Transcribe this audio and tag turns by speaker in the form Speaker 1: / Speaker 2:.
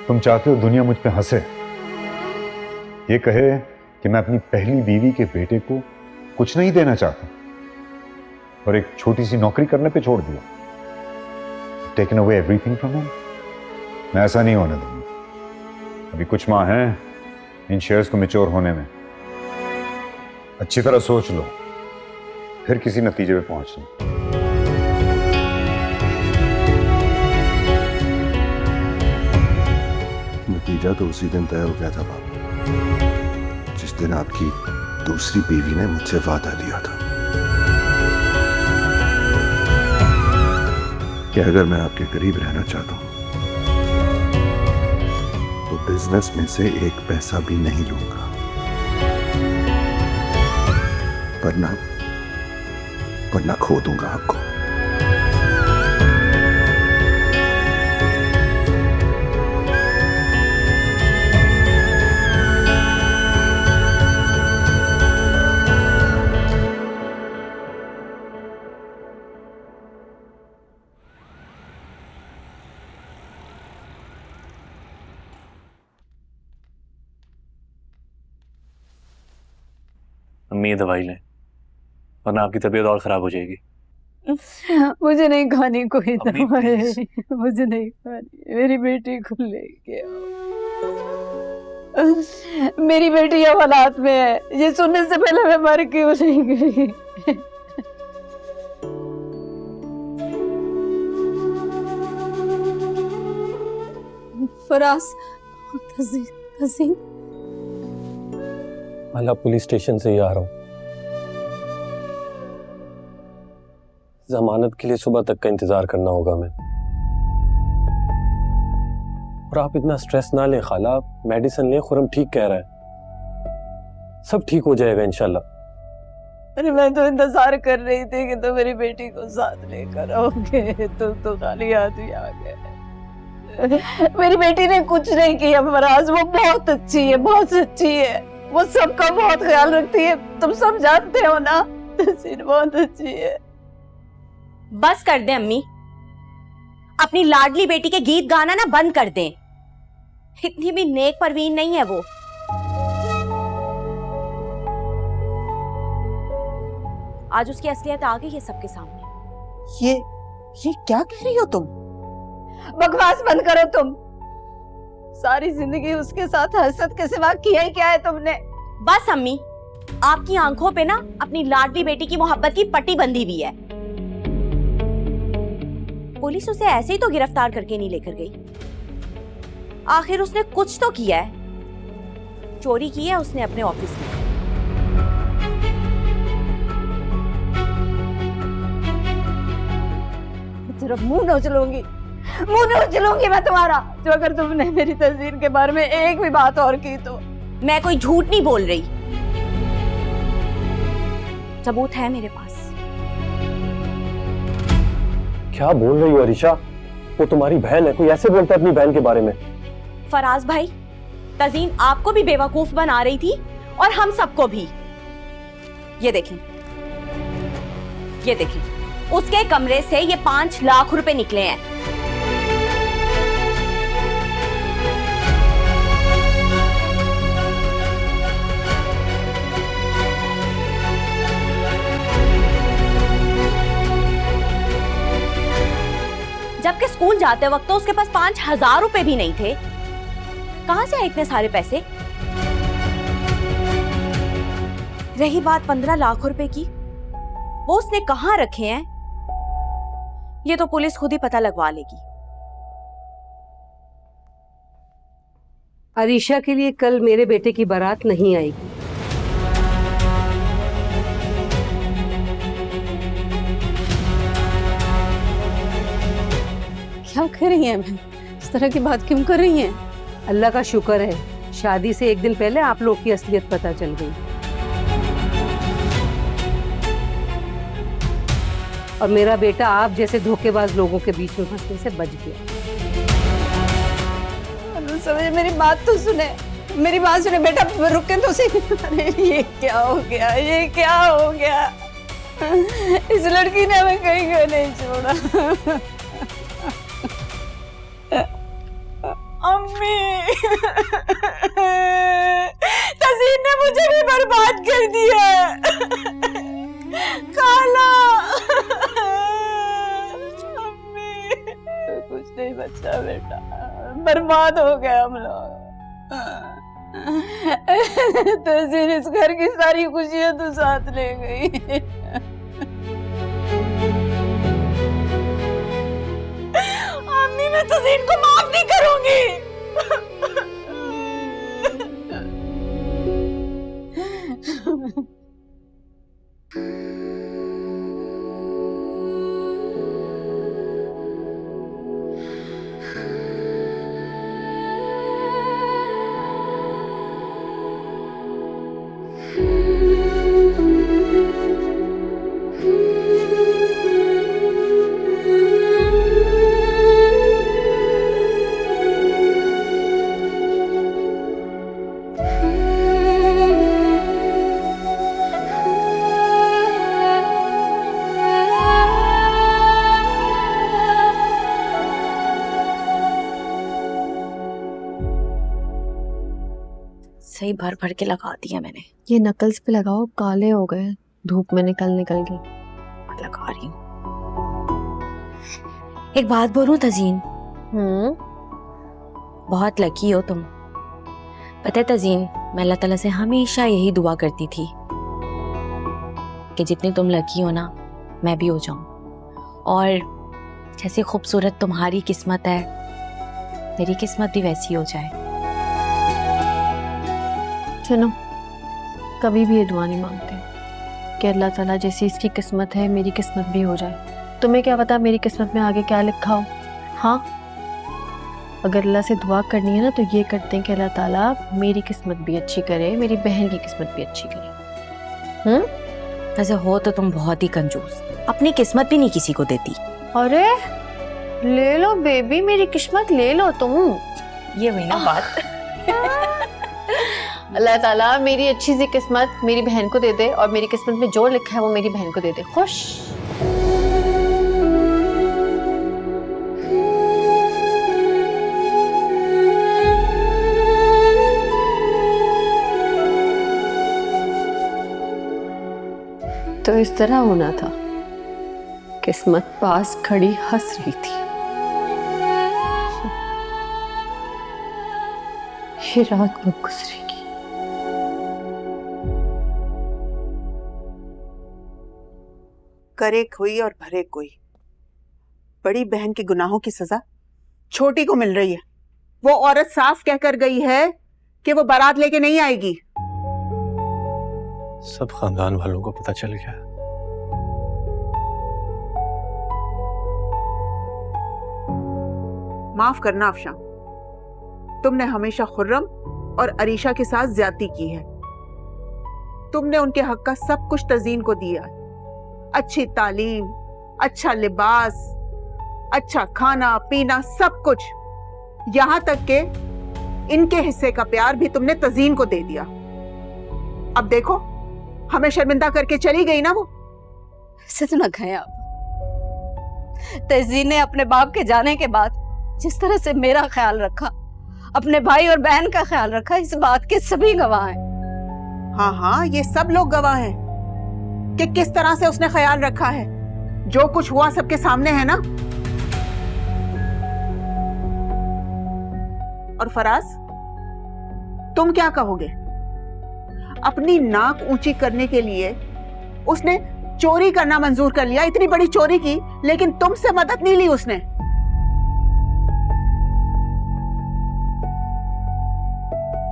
Speaker 1: तुम चाहते हो दुनिया मुझ पे हंसे, ये कहे कि मैं अपनी पहली बीवी के बेटे को कुछ नहीं देना चाहता और एक छोटी सी नौकरी करने पे छोड़ दिया। Taken away everything from him. मैं ऐसा नहीं होने दूंगा। अभी कुछ माह हैं इन शेयर्स को मैच्योर होने में। अच्छी तरह सोच लो, फिर किसी नतीजे पे पहुंचना।
Speaker 2: नतीजा तो उसी दिन तय हो गया था बाबा, जिस दिन आपकी दूसरी बीवी ने मुझसे वादा लिया था कि अगर मैं आपके करीब रहना चाहता हूं तो बिजनेस में से एक पैसा भी नहीं लूंगा, वरना खो दूंगा आपको।
Speaker 3: अम्मी ये दवाई लें, वरना आपकी तबीयत और खराब हो जाएगी।
Speaker 4: मुझे नहीं खानी कोई दवाई, मुझे नहीं खानी। मेरी बेटी को लेके आओ। मेरी बेटी अब हालात में है, ये सुनने से पहले मैं मर क्यों नहीं गई। फराज, तज़ीन,
Speaker 3: मैं पुलिस स्टेशन से ही आ रहा हूँ। जमानत के लिए सुबह तक का इंतजार करना होगा मैं। और आप इतना स्ट्रेस ना लें खाला, आप मेडिसिन लें, खुरम ठीक कह रहा है, सब ठीक हो जाएगा इंशाल्लाह।
Speaker 4: अरे मैं तो इंतजार कर रही थी कि तुम मेरी बेटी को साथ लेकर आओगे, तुम तो खाली हाथ ही आ गए। मेरी बेटी ने कुछ नहीं किया फराज, वो बहुत अच्छी है, बहुत अच्छी है, वो सबका बहुत ख्याल रखती है, तुम सब जानते हो ना। तस्वीर बहुत अच्छी है।
Speaker 5: बस कर दें अम्मी, अपनी लाडली बेटी के गीत गाना ना बंद कर दें। इतनी भी नेक परवीन नहीं है वो। आज उसकी असलियत आ गई है सबके सामने।
Speaker 4: ये क्या कह रही हो तुम? बकवास बंद करो तुम। सारी जिंदगी उसके साथ हसद के सिवा किया ही क्या है तुमने?
Speaker 5: बस अम्मी, आपकी आंखों पे ना अपनी लाडली बेटी की मोहब्बत की पट्टी बंधी हुई है। पुलिस उसे ऐसे ही तो गिरफ्तार करके नहीं लेकर गई। आखिर उसने कुछ तो किया है, चोरी की है उसने अपने ऑफिस में।
Speaker 4: तेरा मुंह नोच लूंगी, मुंह नोच लूंगी मैं तुम्हारा, जो अगर तुमने मेरी तस्वीर के बारे में एक भी बात और की तो।
Speaker 5: मैं कोई झूठ नहीं बोल रही, सबूत है मेरे पास।
Speaker 3: क्या बोल रही हो अरीशा? वो तुम्हारी बहन है, कोई ऐसे बोलता है अपनी बहन के बारे में?
Speaker 5: फराज भाई, तज़ीन आपको भी बेवकूफ बना रही थी और हम सबको भी। ये देखें, ये देखें, उसके कमरे से ये 5 लाख रुपए निकले हैं। जबकि स्कूल जाते वक्त तो उसके पास 5,000 रुपए भी नहीं थे। कहां से आए इतने सारे पैसे? रही बात 15 लाख रुपए की, वो उसने कहां रखे हैं, ये तो पुलिस खुद ही पता लगवा लेगी।
Speaker 6: अरीशा के लिए कल मेरे बेटे की बारात नहीं आएगी।
Speaker 4: क्या कर रही हैं? मैं इस तरह की बात क्यों कर रही हैं?
Speaker 6: अल्लाह का शुक्र है, शादी से एक दिन पहले आप लोग की असलियत पता चल गई और मेरा बेटा आप जैसे धोखेबाज लोगों के बीच में फंसने से बच गया।
Speaker 4: समझ, मेरी बात तो सुने, मेरी बात सुने बेटा, रुके तो सही। अरे ये क्या हो गया, ये क्या हो गया? इस लड़की ने हमें कहीं का नहीं छोड़ा। अम्मी तज़ीन ने मुझे भी बर्बाद कर दिया। खाला अम्मी कुछ नहीं बचा बेटा, बर्बाद हो गए हम लोग। तज़ीन इस घर की सारी खुशियां तो साथ ले गई। अम्मी मैं तज़ीन को माफ नहीं करूंगी।
Speaker 5: सही भर भर के लगा दिया मैंने।
Speaker 7: ये नकल्स पे लगाओ, काले हो गए धूप में निकल के।
Speaker 5: लगा रही हूँ। एक बात बोलूं तज़ीन, बहुत लकी हो तुम। पता है तज़ीन, मैं अल्लाह ताला से हमेशा यही दुआ करती थी कि जितनी तुम लकी हो ना मैं भी हो जाऊं, और जैसे खूबसूरत तुम्हारी किस्मत है मेरी किस्मत भी वैसी हो जाए।
Speaker 7: सुनो, कभी भी ये दुआ नहीं मांगते कि अल्लाह ताला जैसी इसकी किस्मत है मेरी किस्मत भी हो जाए। तुम्हें क्या पता मेरी किस्मत में आगे क्या लिखा हो। हाँ, अगर अल्लाह से दुआ करनी है ना तो ये करते हैं कि अल्लाह ताला मेरी किस्मत भी अच्छी करे, मेरी बहन की किस्मत भी अच्छी करे।
Speaker 5: वैसे हो तो तुम बहुत ही कंजूस, अपनी किस्मत भी नहीं किसी को देती।
Speaker 7: अरे ले लो बेबी, मेरी किस्मत ले लो तुम।
Speaker 5: ये हुई ना बात।
Speaker 7: अल्लाह ताला मेरी अच्छी सी किस्मत मेरी बहन को दे दे, और मेरी किस्मत में जो लिखा है वो मेरी बहन को दे दे। खुश। तो इस तरह होना था। किस्मत पास खड़ी हंस रही थी। ये रात बहुत गुजरेगी।
Speaker 8: करे कोई और भरे कोई। बड़ी बहन के गुनाहों की सजा छोटी को मिल रही है। वो औरत साफ कहकर गई है कि वो बारात लेके नहीं आएगी।
Speaker 3: सब खानदान वालों को पता चल गया।
Speaker 8: माफ करना अफशान, तुमने हमेशा खुर्रम और अरीशा के साथ ज्यादती की है। तुमने उनके हक का सब कुछ तज़ीन को दिया। अच्छी तालीम, अच्छा लिबास, अच्छा खाना पीना, सब कुछ। यहां तक के इनके हिस्से का प्यार भी तुमने तज़ीन को दे दिया। अब देखो, हमें शर्मिंदा करके चली गई ना वो।
Speaker 4: ऐसे तो ना कहें आप। तज़ीन ने अपने बाप के जाने के बाद जिस तरह से मेरा ख्याल रखा, अपने भाई और बहन का ख्याल रखा, इस बात के सभी गवाह हैं।
Speaker 8: हाँ हाँ, ये सब लोग गवाह हैं कि किस तरह से उसने ख्याल रखा है। जो कुछ हुआ सबके सामने है ना। और फराज, तुम क्या कहोगे? अपनी नाक ऊंची करने के लिए उसने चोरी करना मंजूर कर लिया, इतनी बड़ी चोरी की, लेकिन तुमसे मदद नहीं ली उसने।